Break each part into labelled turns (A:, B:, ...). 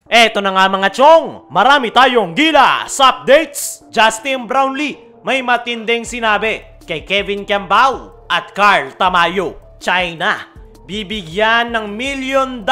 A: Eto na nga mga chong, marami tayong gilas updates. Justin Brownlee may matinding sinabi kay Kevin Kiambao at Carl Tamayo. China, bibigyan ng $1 million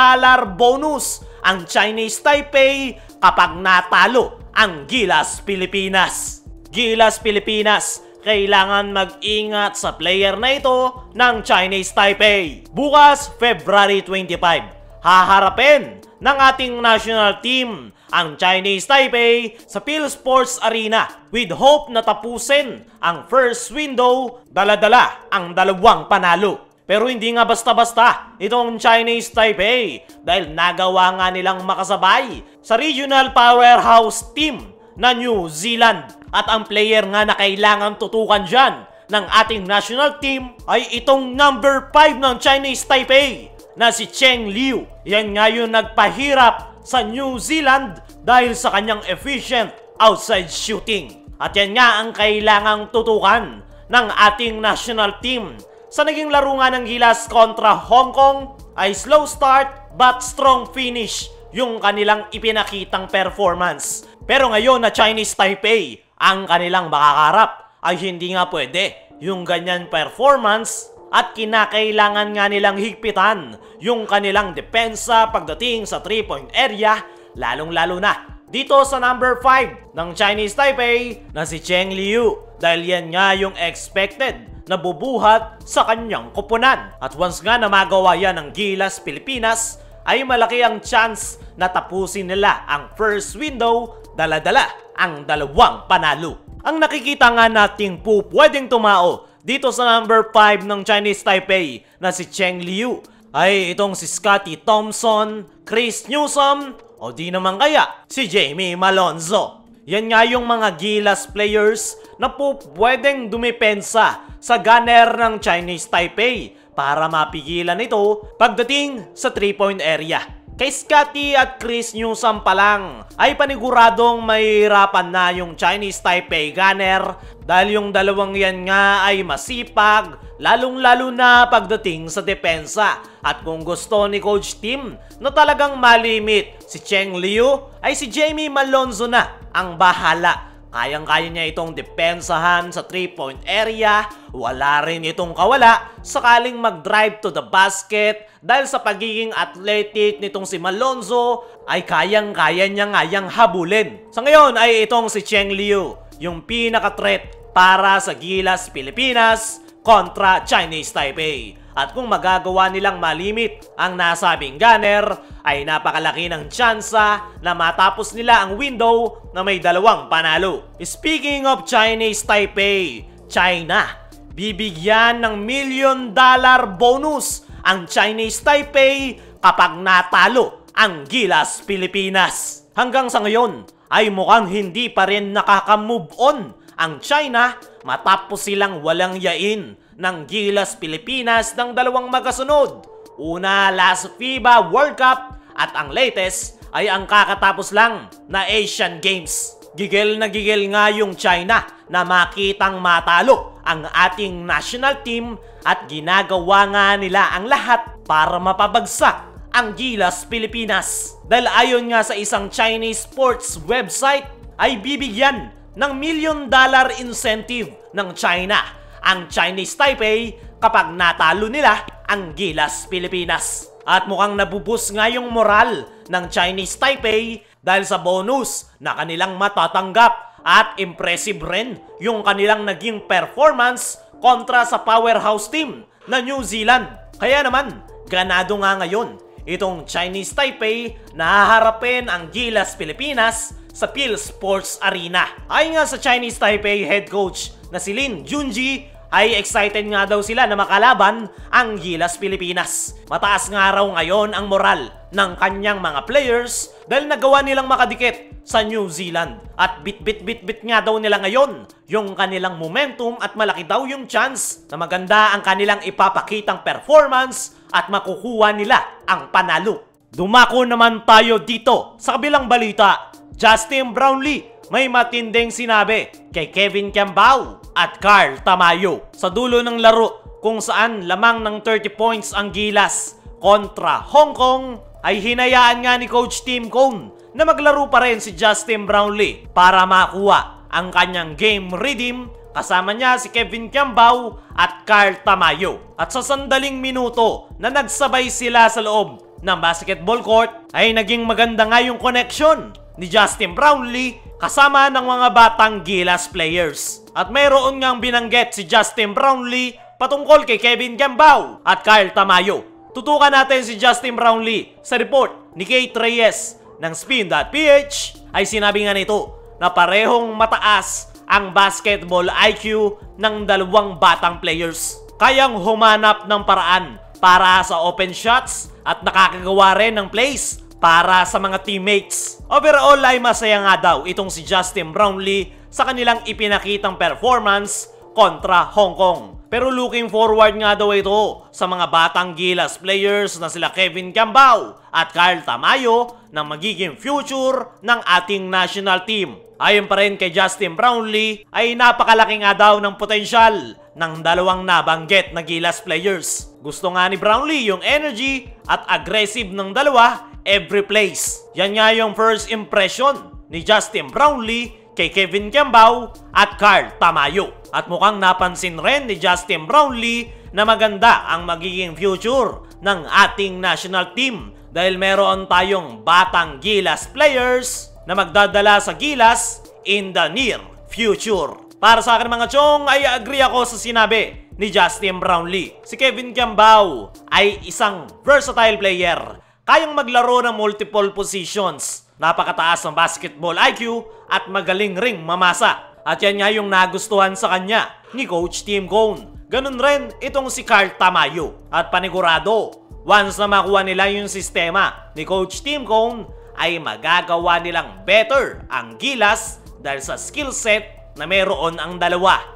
A: bonus ang Chinese Taipei kapag natalo ang Gilas Pilipinas. Gilas Pilipinas, kailangan mag-ingat sa player na ito ng Chinese Taipei. Bukas, February 25, haharapin ng ating national team ang Chinese Taipei sa PhilSports Arena with hope na tapusin ang first window, dala-dala ang 2 panalo. Pero hindi nga basta-basta itong Chinese Taipei dahil nagawa nga nilang makasabay sa regional powerhouse team na New Zealand. At ang player nga na kailangan tutukan dyan ng ating national team ay itong number 5 ng Chinese Taipei na si Cheng Liu. Yan nga yung nagpahirap sa New Zealand dahil sa kanyang efficient outside shooting. At yan nga ang kailangang tutukan ng ating national team. Sa naging laro nga ng Gilas kontra Hong Kong ay slow start but strong finish yung kanilang ipinakitang performance. Pero ngayon na Chinese Taipei ang kanilang makakarap ay hindi nga pwede yung ganyan performance at kinakailangan nga nilang higpitan yung kanilang depensa pagdating sa 3-point area, lalong-lalo na dito sa number 5 ng Chinese Taipei na si Cheng Liu dahil yan nga yung expected na bubuhat sa kanyang koponan. At once nga na magawa yan ng Gilas Pilipinas ay malaki ang chance na tapusin nila ang first window, dala-dala ang 2 panalo. Ang nakikita nga nating pwedeng tumao dito sa number 5 ng Chinese Taipei na si Cheng Liu ay itong si Scotty Thompson, Chris Newsom o di naman kaya si Jamie Malonzo. Yan nga yung mga Gilas players na pwedeng dumepensa sa gunner ng Chinese Taipei para mapigilan ito pagdating sa 3-point area. Kay Scotty at Chris Newsom pa lang ay paniguradong mahihirapan na yung Chinese Taipei gunner dahil yung dalawang yan nga ay masipag, lalong-lalo na pagdating sa depensa. At kung gusto ni Coach Tim na talagang malimit si Cheng Liu ay si Jamie Malonzo na ang bahala. Kayang-kaya niya itong depensahan sa 3-point area, wala rin itong kawala sakaling mag-drive to the basket dahil sa pagiging athletic nitong si Malonzo ay kayang-kaya niya ngayang habulin. Sa ngayon ay itong si Cheng Liu, yung pinaka-threat para sa Gilas Pilipinas kontra Chinese Taipei. At kung magagawa nilang malimit ang nasabing gunner, ay napakalaki ng tsansa na matapos nila ang window na may 2 panalo. Speaking of Chinese Taipei, China, bibigyan ng $1 million bonus ang Chinese Taipei kapag natalo ang Gilas Pilipinas. Hanggang sa ngayon ay mukhang hindi pa rin nakaka-move on ang China matapos silang walang yain ng Gilas Pilipinas ng 2 magkasunod. Una, last FIBA World Cup at ang latest ay ang kakatapos lang na Asian Games. Gigil na gigil nga yung China na makitang matalo ang ating national team at ginagawa nga nila ang lahat para mapabagsak ang Gilas Pilipinas. Dahil ayon nga sa isang Chinese sports website ay bibigyan ng $1 million incentive ng China ang Chinese Taipei kapag natalo nila ang Gilas Pilipinas. At mukhang nabubus nga yung moral ng Chinese Taipei dahil sa bonus na kanilang matatanggap at impressive rin yung kanilang naging performance kontra sa powerhouse team na New Zealand. Kaya naman, ganado nga ngayon itong Chinese Taipei na haharapin ang Gilas Pilipinas sa PhilSports Arena. Ayon nga sa Chinese Taipei head coach na si Lin Junji, ay excited nga daw sila na makalaban ang Gilas Pilipinas. Mataas nga raw ngayon ang moral ng kanyang mga players dahil nagawa nilang makadikit sa New Zealand. At bit nga daw nila ngayon yung kanilang momentum at malaki daw yung chance na maganda ang kanilang ipapakitang performance at makukuha nila ang panalo. Dumako naman tayo dito sa kabilang balita. Justin Brownlee may matinding sinabi kay Kevin Kiambao at Carl Tamayo sa dulo ng laro kung saan lamang ng 30 points ang Gilas kontra Hong Kong ay hinayaan nga ni Coach Tim Cone na maglaro pa rin si Justin Brownlee para makuha ang kanyang game rhythm. Kasama niya si Kevin Kiambao at Carl Tamayo. At sa sandaling minuto na nagsabay sila sa loob ng basketball court ay naging maganda nga yung connection ni Justin Brownlee kasama ng mga batang Gilas players. At mayroon ngang binanggit si Justin Brownlee patungkol kay Kevin Kiambao at Carl Tamayo. Tutukan natin si Justin Brownlee sa report ni Kate Reyes ng Spin.ph ay sinabi nga nito na parehong mataas ang basketball IQ ng dalawang batang players. Kayang humanap ng paraan para sa open shots at nakakagawa rin ng plays para sa mga teammates. Overall ay masaya nga daw itong si Justin Brownlee sa kanilang ipinakitang performance kontra Hong Kong. Pero looking forward nga daw ito sa mga batang Gilas players na sila Kevin Kiambao at Carl Tamayo na magiging future ng ating national team. Ayon pa rin kay Justin Brownlee ay napakalaki nga daw ng potensyal ng dalawang nabanggit na Gilas players. Gusto nga ni Brownlee yung energy at aggressive ng dalawa every place. Yan nga yung first impression ni Justin Brownlee kay Kevin Kiambao at Carl Tamayo. At mukhang napansin rin ni Justin Brownlee na maganda ang magiging future ng ating national team dahil meron tayong batang Gilas players na magdadala sa Gilas in the near future. Para sa akin mga chong ay agree ako sa sinabi ni Justin Brownlee. Si Kevin Kiambao ay isang versatile player. Kayang maglaro ng multiple positions. Napakataas ng basketball IQ at magaling ring mamasa. At yan nga yung nagustuhan sa kanya ni Coach Tim Cone. Ganun rin itong si Carl Tamayo. At panigurado, once na makuha nila yung sistema ni Coach Tim Cone, ay magagawa nilang better ang Gilas dahil sa skill set na meron ang dalawa.